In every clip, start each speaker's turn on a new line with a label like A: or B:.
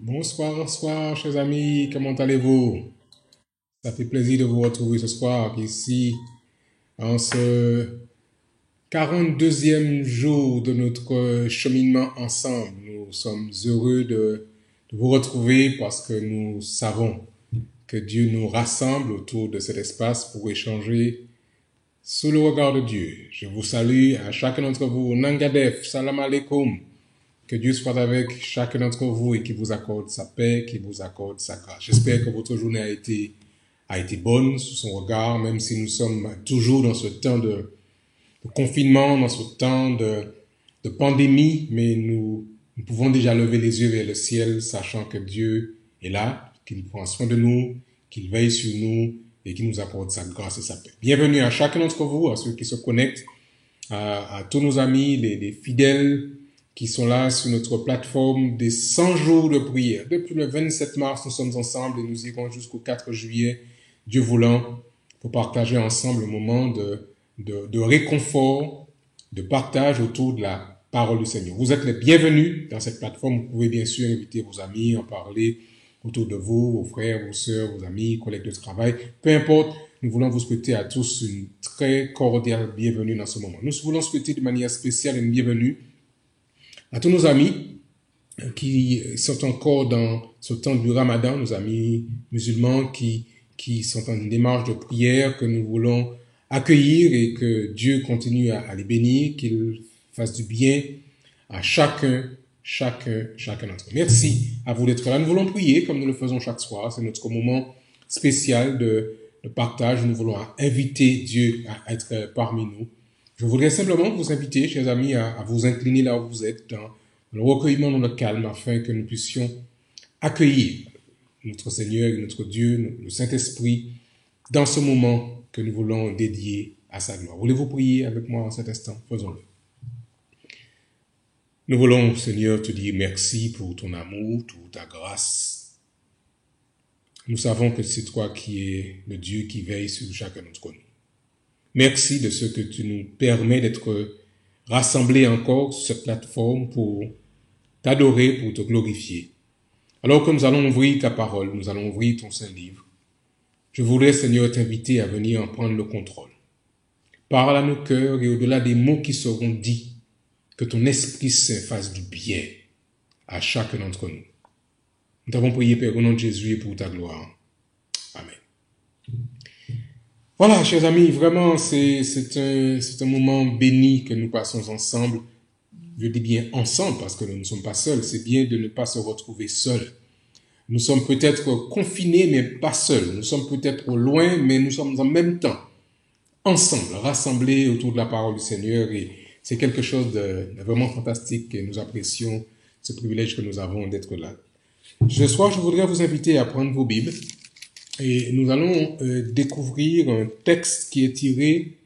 A: Bonsoir, bonsoir, chers amis, comment allez-vous? Ça fait plaisir de vous retrouver ce soir ici en ce 42e jour de notre cheminement ensemble. Nous sommes heureux de vous retrouver parce que nous savons que Dieu nous rassemble autour de cet espace pour échanger sous le regard de Dieu. Je vous salue à chacun d'entre vous. Nangadef, salam alaikum. Que Dieu soit avec chacun d'entre vous et qu'il vous accorde sa paix, qu'il vous accorde sa grâce. J'espère que votre journée a été bonne sous son regard, même si nous sommes toujours dans ce temps de confinement, dans ce temps de pandémie, mais nous pouvons déjà lever les yeux vers le ciel, sachant que Dieu est là, qu'il prend soin de nous, qu'il veille sur nous et qu'il nous accorde sa grâce et sa paix. Bienvenue à chacun d'entre vous, à ceux qui se connectent, à tous nos amis, les fidèles, qui sont là sur notre plateforme des 100 jours de prière. Depuis le 27 mars, nous sommes ensemble et nous irons jusqu'au 4 juillet, Dieu voulant, pour partager ensemble un moment de réconfort, de partage autour de la parole du Seigneur. Vous êtes les bienvenus dans cette plateforme. Vous pouvez bien sûr inviter vos amis, en parler autour de vous, vos frères, vos sœurs, vos amis, collègues de travail. Peu importe, nous voulons vous souhaiter à tous une très cordiale bienvenue dans ce moment. Nous voulons souhaiter de manière spéciale une bienvenue à tous nos amis qui sont encore dans ce temps du Ramadan, nos amis musulmans qui sont en une démarche de prière que nous voulons accueillir et que Dieu continue à les bénir, qu'il fasse du bien à chacun d'entre eux. Merci à vous d'être là. Nous voulons prier comme nous le faisons chaque soir. C'est notre moment spécial de partage. Nous voulons inviter Dieu à être parmi nous. Je voudrais simplement vous inviter, chers amis, à vous incliner là où vous êtes, dans le recueillement, dans le calme, afin que nous puissions accueillir notre Seigneur et notre Dieu, le Saint-Esprit, dans ce moment que nous voulons dédier à sa gloire. Voulez-vous prier avec moi en cet instant? Faisons-le. Nous voulons, Seigneur, te dire merci pour ton amour, pour ta grâce. Nous savons que c'est toi qui es le Dieu qui veille sur chacun d'entre nous. Merci de ce que tu nous permets d'être rassemblés encore sur cette plateforme pour t'adorer, pour te glorifier. Alors que nous allons ouvrir ta parole, nous allons ouvrir ton Saint-Livre, je voudrais, Seigneur, t'inviter à venir en prendre le contrôle. Parle à nos cœurs et au-delà des mots qui seront dits, que ton Esprit Saint fasse du bien à chacun d'entre nous. Nous t'avons prié, Père, au nom de Jésus et pour ta gloire. Amen. Voilà, chers amis, vraiment, c'est un moment béni que nous passons ensemble. Je dis bien ensemble parce que nous ne sommes pas seuls. C'est bien de ne pas se retrouver seuls. Nous sommes peut-être confinés, mais pas seuls. Nous sommes peut-être loin, mais nous sommes en même temps ensemble, rassemblés autour de la parole du Seigneur. Et c'est quelque chose de vraiment fantastique et nous apprécions ce privilège que nous avons d'être là. Ce soir, je voudrais vous inviter à prendre vos Bibles. Et nous allons découvrir un texte qui est tiré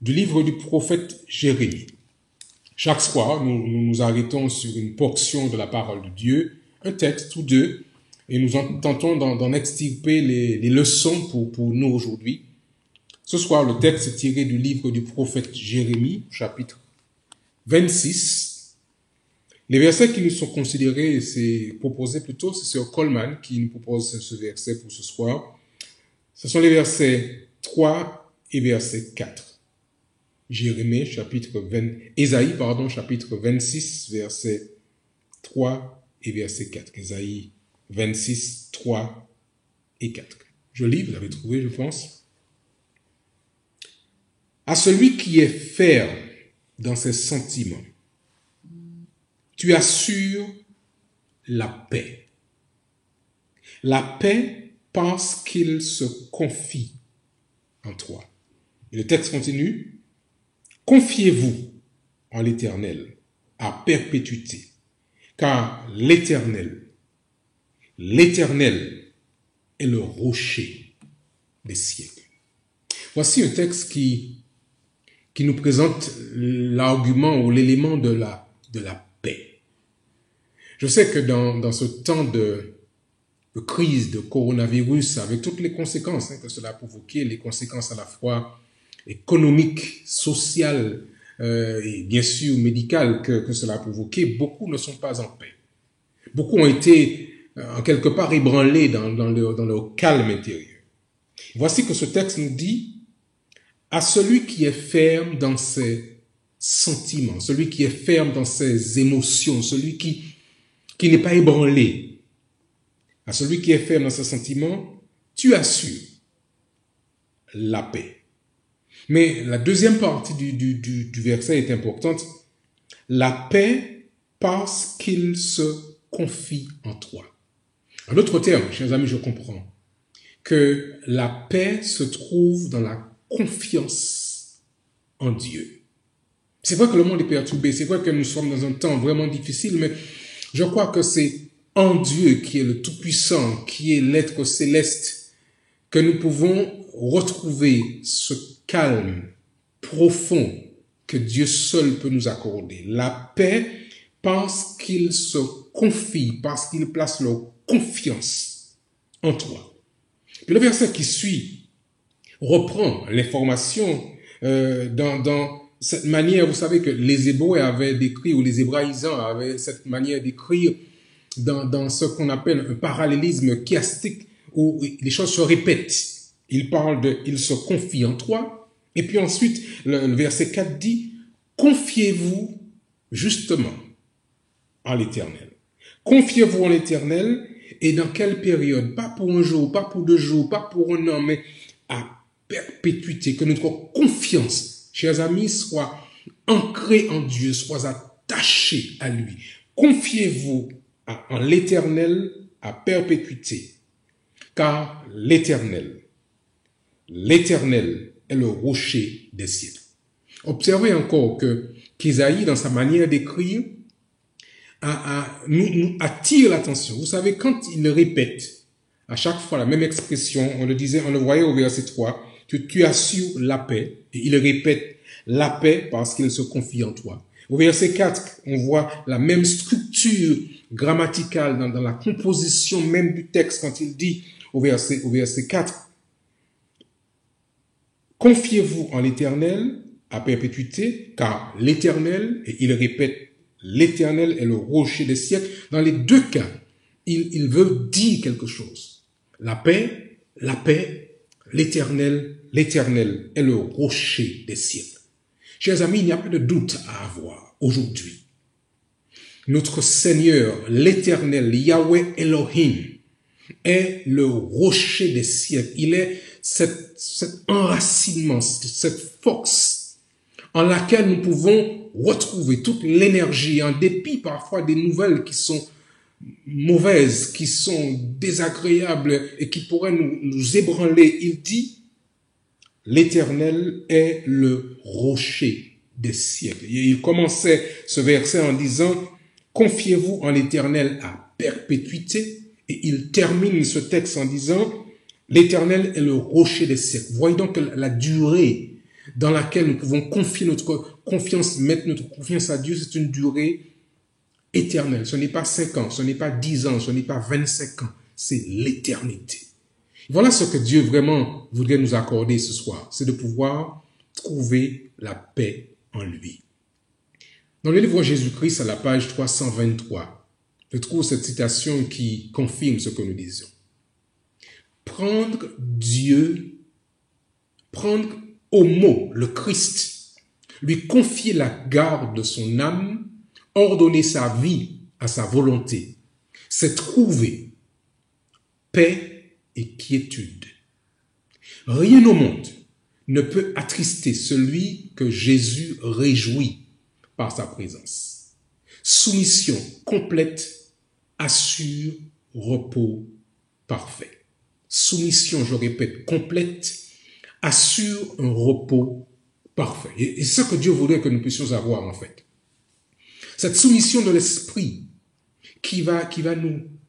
A: du livre du prophète Jérémie. Chaque soir, nous nous arrêtons sur une portion de la parole de Dieu, un texte ou deux, et nous tentons d'en extirper les leçons pour nous aujourd'hui. Ce soir, le texte est tiré du livre du prophète Jérémie, chapitre 26. Les versets qui nous sont considérés, c'est Sir Coleman qui nous propose ce verset pour ce soir. Ce sont les versets 3 et verset 4. Ésaïe, chapitre 26, verset 3 et verset 4. Ésaïe 26, 3 et 4. Je lis, vous l'avez trouvé, je pense. À celui qui est ferme dans ses sentiments, tu assures la paix. La paix parce qu'il se confie en toi. Et le texte continue. Confiez-vous en l'Éternel à perpétuité, car l'Éternel est le rocher des siècles. Voici un texte qui nous présente l'argument ou l'élément de la paix. Je sais que dans ce temps de crise, de coronavirus, avec toutes les conséquences que cela a provoqué, les conséquences à la fois économiques, sociales et bien sûr médicales que cela a provoqué, beaucoup ne sont pas en paix. Beaucoup ont été en quelque part ébranlés dans leur calme intérieur. Voici que ce texte nous dit, à celui qui est ferme dans ses sentiments, celui qui est ferme dans ses émotions, celui qui n'est pas ébranlé, à celui qui est ferme dans ses sentiments, tu assures la paix. Mais la deuxième partie du verset est importante. La paix parce qu'il se confie en toi. En d'autres termes, chers amis, je comprends que la paix se trouve dans la confiance en Dieu. C'est vrai que le monde est perturbé, c'est vrai que nous sommes dans un temps vraiment difficile, mais je crois que c'est en Dieu qui est le Tout-Puissant, qui est l'être céleste, que nous pouvons retrouver ce calme profond que Dieu seul peut nous accorder. La paix parce qu'il se confie, parce qu'il place leur confiance en toi. Puis le verset qui suit reprend l'information dans cette manière, vous savez que les Hébreux avaient décrit, ou les Hébraïsants avaient cette manière d'écrire dans ce qu'on appelle un parallélisme chiastique, où les choses se répètent. Il parle de « il se confie en toi », et puis ensuite, le verset 4 dit « confiez-vous justement en l'Éternel ». Confiez-vous en l'Éternel, et dans quelle période? Pas pour un jour, pas pour 2 jours, pas pour un an, mais à perpétuité, que notre confiance, chers amis, soit ancrée en Dieu, soit attachée à lui. Confiez-vous en l'Éternel à perpétuité, car l'Éternel est le rocher des siècles. Observez encore qu'Isaïe, dans sa manière d'écrire, nous attire l'attention. Vous savez, quand il répète à chaque fois la même expression, on le voyait au verset 3, tu assures la paix, et il répète la paix parce qu'il se confie en toi. Au verset 4, on voit la même structure grammaticale dans la composition même du texte quand il dit au verset 4, confiez-vous en l'Éternel à perpétuité, car l'Éternel, et il répète, l'Éternel est le rocher des siècles. Dans les deux cas, il veut dire quelque chose. La paix, l'Éternel est le rocher des siècles. Chers amis, il n'y a pas de doute à avoir aujourd'hui. Notre Seigneur, l'Éternel, Yahweh Elohim, est le rocher des siècles. Il est cet enracinement, cette force en laquelle nous pouvons retrouver toute l'énergie, en dépit parfois des nouvelles qui sont mauvaises, qui sont désagréables et qui pourraient nous ébranler. Il dit, l'Éternel est le rocher des siècles. Et il commençait ce verset en disant, confiez-vous en l'Éternel à perpétuité. Et il termine ce texte en disant, l'Éternel est le rocher des siècles. Voyez donc la durée dans laquelle nous pouvons confier notre confiance, mettre notre confiance à Dieu, c'est une durée éternelle. Ce n'est pas 5 ans, ce n'est pas 10 ans, ce n'est pas 25 ans, c'est l'éternité. Voilà ce que Dieu vraiment voudrait nous accorder ce soir, c'est de pouvoir trouver la paix en lui. Dans le livre Jésus-Christ, à la page 323, je trouve cette citation qui confirme ce que nous disions. Prendre au mot le Christ, lui confier la garde de son âme, ordonner sa vie à sa volonté, c'est trouver paix et quiétude. Rien au monde ne peut attrister celui que Jésus réjouit par sa présence. Soumission complète assure repos parfait. Soumission, je répète, complète assure un repos parfait. Et c'est ce que Dieu voudrait que nous puissions avoir en fait. Cette soumission de l'esprit qui va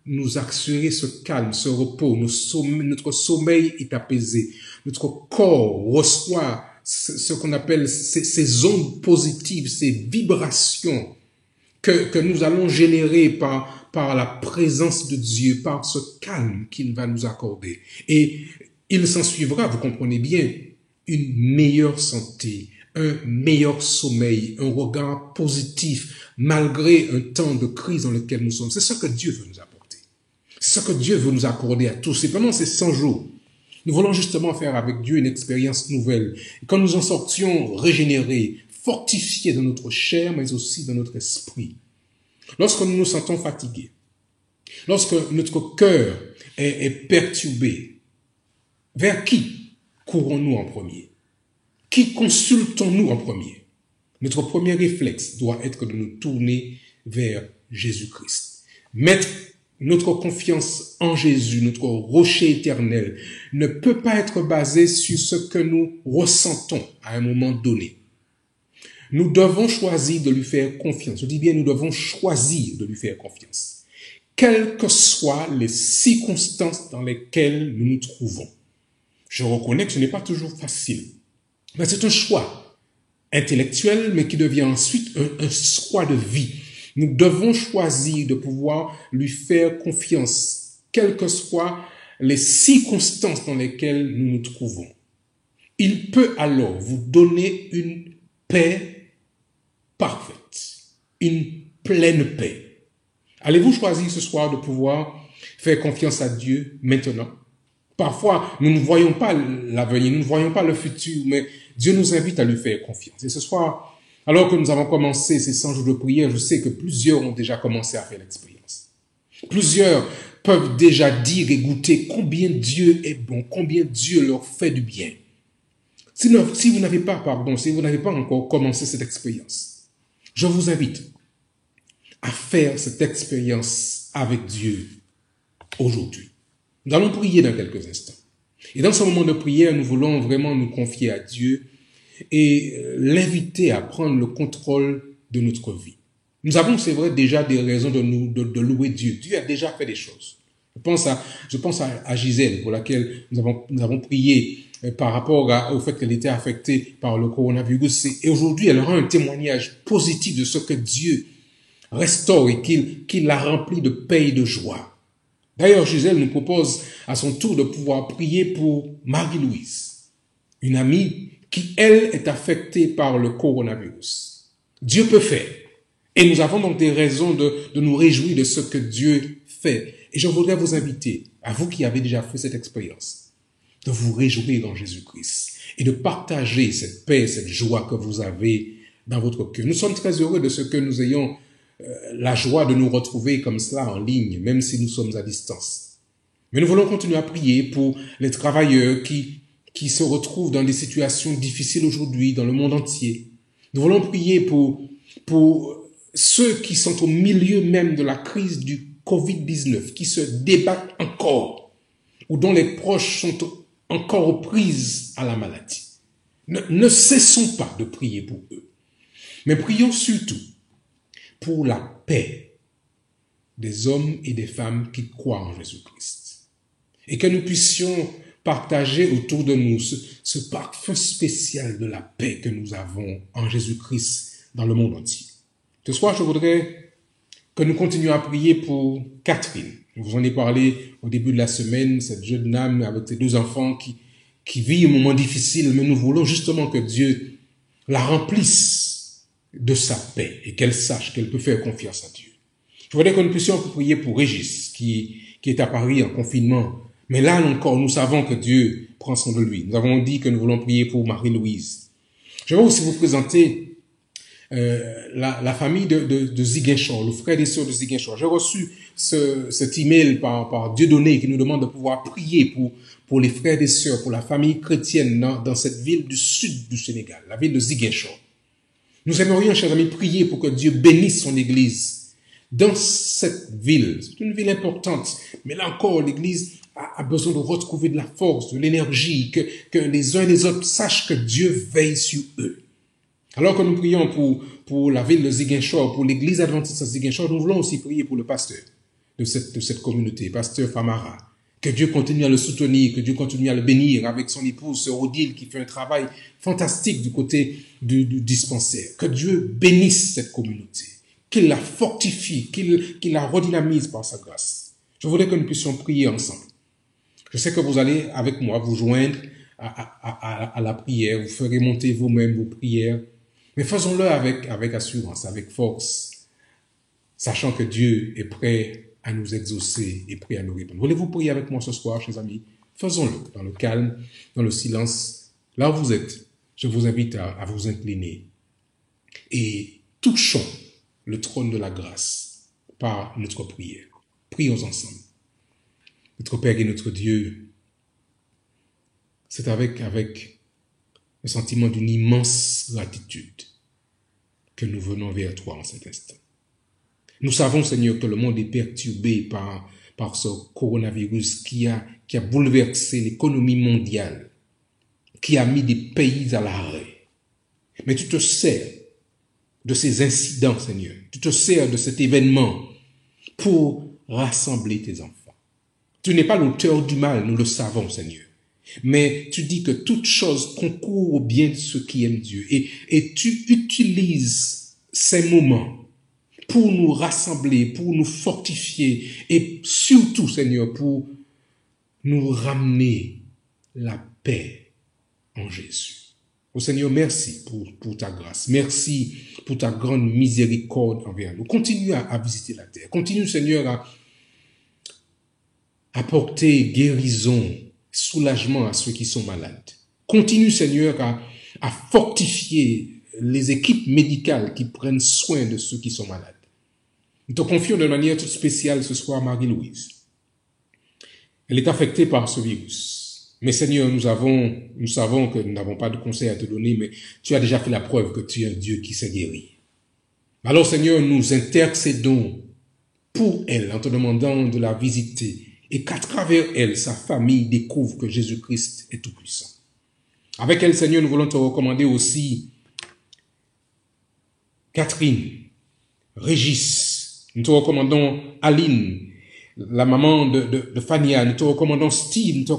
A: nous assurer ce calme, ce repos, notre sommeil est apaisé, notre corps reçoit ce qu'on appelle ces ondes positives, ces vibrations que nous allons générer par la présence de Dieu, par ce calme qu'il va nous accorder. Et il s'en suivra, vous comprenez bien, une meilleure santé, un meilleur sommeil, un regard positif, malgré un temps de crise dans lequel nous sommes. C'est ce que Dieu veut nous apporter. C'est ce que Dieu veut nous accorder à tous. Et pendant ces 100 jours, nous voulons justement faire avec Dieu une expérience nouvelle. Et quand nous en sortions régénérés, fortifiés dans notre chair, mais aussi dans notre esprit. Lorsque nous nous sentons fatigués, lorsque notre cœur est perturbé, vers qui courons-nous en premier? Qui consultons-nous en premier? Notre premier réflexe doit être de nous tourner vers Jésus-Christ. Mettre notre confiance en Jésus, notre rocher éternel, ne peut pas être basé sur ce que nous ressentons à un moment donné. Nous devons choisir de lui faire confiance. Je dis bien, nous devons choisir de lui faire confiance. Quelles que soient les circonstances dans lesquelles nous nous trouvons. Je reconnais que ce n'est pas toujours facile. Mais c'est un choix intellectuel, mais qui devient ensuite un choix de vie. Nous devons choisir de pouvoir lui faire confiance, quelles que soient les circonstances dans lesquelles nous nous trouvons. Il peut alors vous donner une paix parfaite, une pleine paix. Allez-vous choisir ce soir de pouvoir faire confiance à Dieu maintenant? Parfois, nous ne voyons pas l'avenir, nous ne voyons pas le futur, mais Dieu nous invite à lui faire confiance. Et ce soir, alors que nous avons commencé ces 100 jours de prière, je sais que plusieurs ont déjà commencé à faire l'expérience. Plusieurs peuvent déjà dire et goûter combien Dieu est bon, combien Dieu leur fait du bien. Si vous n'avez pas encore commencé cette expérience, je vous invite à faire cette expérience avec Dieu aujourd'hui. Nous allons prier dans quelques instants. Et dans ce moment de prière, nous voulons vraiment nous confier à Dieu et l'inviter à prendre le contrôle de notre vie. Nous avons, c'est vrai, déjà des raisons de louer Dieu. Dieu a déjà fait des choses. Je pense à Gisèle, pour laquelle nous avons prié par rapport au fait qu'elle était affectée par le coronavirus. Et aujourd'hui, elle aura un témoignage positif de ce que Dieu restaure et qu'il l'a rempli de paix et de joie. D'ailleurs, Gisèle nous propose à son tour de pouvoir prier pour Marie-Louise, une amie qui, elle, est affectée par le coronavirus. Dieu peut faire. Et nous avons donc des raisons de nous réjouir de ce que Dieu fait. Et je voudrais vous inviter, à vous qui avez déjà fait cette expérience, de vous réjouir en Jésus-Christ et de partager cette paix, cette joie que vous avez dans votre cœur. Nous sommes très heureux de ce que nous ayons la joie de nous retrouver comme cela en ligne, même si nous sommes à distance. Mais nous voulons continuer à prier pour les travailleurs qui se retrouvent dans des situations difficiles aujourd'hui dans le monde entier. Nous voulons prier pour ceux qui sont au milieu même de la crise du Covid-19, qui se débattent encore, ou dont les proches sont encore aux prises à la maladie. Ne cessons pas de prier pour eux. Mais prions surtout pour la paix des hommes et des femmes qui croient en Jésus-Christ. Et que nous puissions partager autour de nous ce parfum spécial de la paix que nous avons en Jésus-Christ dans le monde entier. Ce soir, je voudrais que nous continuions à prier pour Catherine. Je vous en ai parlé au début de la semaine, cette jeune dame avec ses 2 enfants qui vit un moment difficile, mais nous voulons justement que Dieu la remplisse de sa paix et qu'elle sache qu'elle peut faire confiance à Dieu. Je voudrais que nous puissions prier pour Régis qui est à Paris en confinement. Mais là encore, nous savons que Dieu prend soin de lui. Nous avons dit que nous voulons prier pour Marie-Louise. Je vais aussi vous présenter la famille de Ziguinchor, le frère et sœurs de Ziguinchor. J'ai reçu cet email par Dieudonné qui nous demande de pouvoir prier pour les frères et sœurs, pour la famille chrétienne dans cette ville du sud du Sénégal, la ville de Ziguinchor. Nous aimerions, chers amis, prier pour que Dieu bénisse son Église dans cette ville. C'est une ville importante, mais là encore, l'Église a besoin de retrouver de la force, de l'énergie, que les uns et les autres sachent que Dieu veille sur eux. Alors que nous prions pour la ville de Ziguinchor, pour l'Église adventiste de Ziguinchor, nous voulons aussi prier pour le pasteur de cette communauté, pasteur Famara. Que Dieu continue à le soutenir, que Dieu continue à le bénir avec son épouse, sœur Odile, qui fait un travail fantastique du côté du dispensaire. Que Dieu bénisse cette communauté, qu'il la fortifie, qu'il la redynamise par sa grâce. Je voudrais que nous puissions prier ensemble. Je sais que vous allez avec moi vous joindre à la prière, vous ferez monter vous-même vos prières, mais faisons-le avec assurance, avec force, sachant que Dieu est prêt à nous exaucer et prêt à nous répondre. Voulez-vous prier avec moi ce soir, chers amis? Faisons-le dans le calme, dans le silence. Là où vous êtes, je vous invite à vous incliner et touchons le trône de la grâce par notre prière. Prions ensemble. Notre Père et notre Dieu, c'est avec le sentiment d'une immense gratitude que nous venons vers toi en cet instant. Nous savons, Seigneur, que le monde est perturbé par ce coronavirus qui a bouleversé l'économie mondiale, qui a mis des pays à l'arrêt. Mais tu te sers de ces incidents, Seigneur. Tu te sers de cet événement pour rassembler tes enfants. Tu n'es pas l'auteur du mal, nous le savons, Seigneur. Mais tu dis que toute chose concourt au bien de ceux qui aiment Dieu. Et tu utilises ces moments pour nous rassembler, pour nous fortifier et surtout, Seigneur, pour nous ramener la paix en Jésus. Oh Seigneur, merci pour ta grâce. Merci pour ta grande miséricorde envers nous. Continue à visiter la terre. Continue, Seigneur, à apporter guérison, soulagement à ceux qui sont malades. Continue, Seigneur, à fortifier les équipes médicales qui prennent soin de ceux qui sont malades. Nous te confions de manière toute spéciale ce soir Marie-Louise. Elle est affectée par ce virus. Mais Seigneur, nous savons que nous n'avons pas de conseils à te donner, mais tu as déjà fait la preuve que tu es un Dieu qui sait guérir. Alors Seigneur, nous intercédons pour elle en te demandant de la visiter et qu'à travers elle, sa famille découvre que Jésus-Christ est tout-puissant. Avec elle, Seigneur, nous voulons te recommander aussi Catherine, Régis. Nous te recommandons Aline, la maman de Fania. Nous te recommandons Steve. Nous te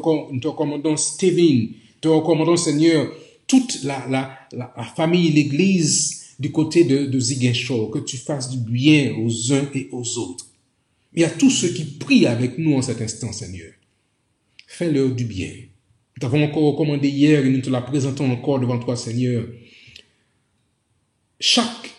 A: recommandons Steven. Nous te recommandons, Seigneur, toute la famille, l'église du côté de Ziguinchor. Que tu fasses du bien aux uns et aux autres. Et à tous ceux qui prient avec nous en cet instant, Seigneur. Fais-leur du bien. Nous t'avons encore recommandé hier et nous te la présentons encore devant toi, Seigneur. Chaque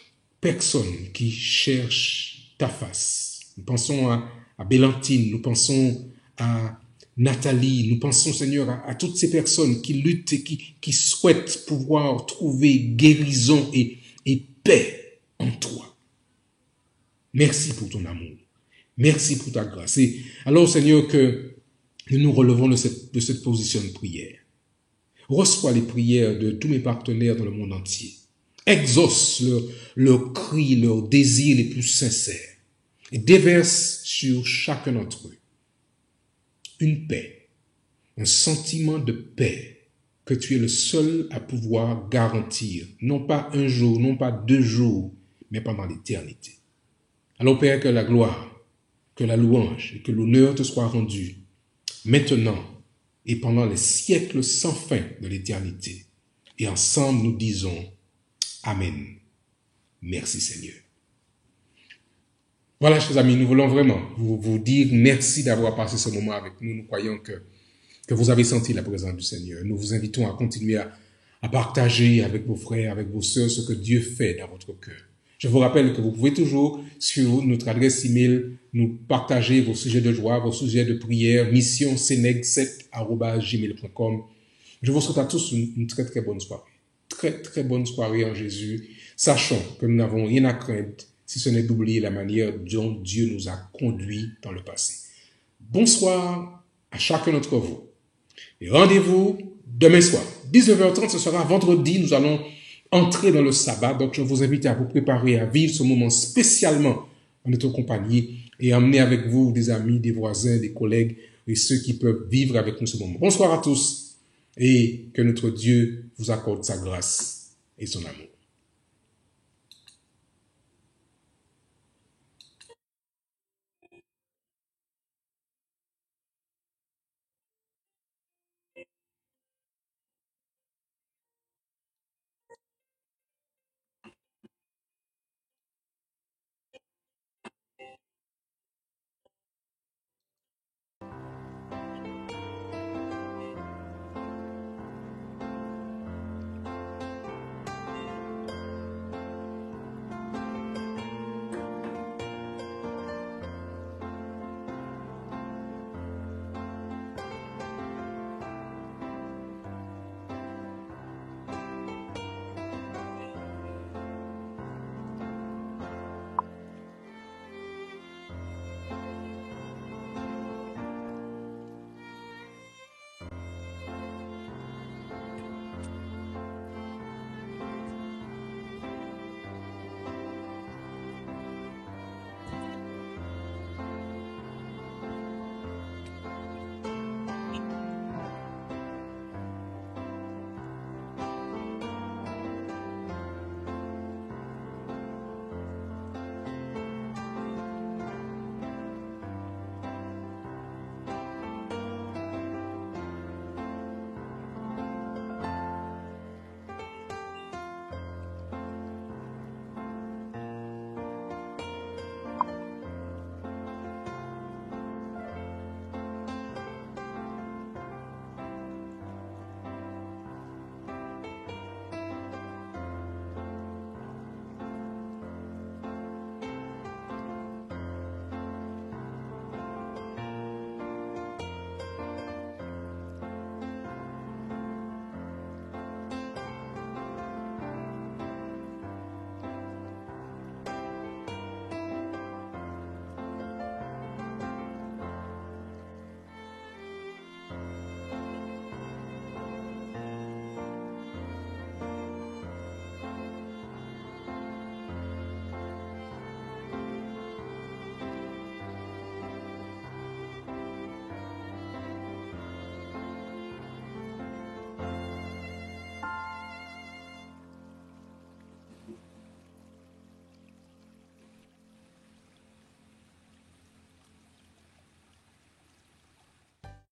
A: personne qui cherche ta face. Nous pensons à Bélantine, nous pensons à Nathalie, nous pensons, Seigneur, à toutes ces personnes qui luttent et qui souhaitent pouvoir trouver guérison et paix en toi. Merci pour ton amour. Merci pour ta grâce. Et alors, Seigneur, que nous nous relevons de cette position de prière. Reçois les prières de tous mes partenaires dans le monde entier. Exauce leurs cris, leurs désirs les plus sincères. Et déverse sur chacun d'entre eux une paix, un sentiment de paix que tu es le seul à pouvoir garantir. Non pas un jour, non pas 2 jours, mais pendant l'éternité. Alors Père, que la gloire, que la louange et que l'honneur te soient rendus maintenant et pendant les siècles sans fin de l'éternité. Et ensemble nous disons Amen. Merci Seigneur. Voilà, chers amis, nous voulons vraiment vous dire merci d'avoir passé ce moment avec nous. Nous croyons que vous avez senti la présence du Seigneur. Nous vous invitons à continuer à partager avec vos frères, avec vos sœurs, ce que Dieu fait dans votre cœur. Je vous rappelle que vous pouvez toujours, sur notre adresse email, nous partager vos sujets de joie, vos sujets de prière, missionseneg7@gmail.com. Je vous souhaite à tous une très très bonne soirée. Très très bonne soirée en Jésus, sachant que nous n'avons rien à craindre si ce n'est d'oublier la manière dont Dieu nous a conduits dans le passé. Bonsoir à chacun d'entre vous. Et rendez-vous demain soir. 19h30, ce sera vendredi. Nous allons entrer dans le sabbat. Donc, je vous invite à vous préparer à vivre ce moment spécialement en notre compagnie et emmener avec vous des amis, des voisins, des collègues et ceux qui peuvent vivre avec nous ce moment. Bonsoir à tous et que notre Dieu vous accorde sa grâce et son amour.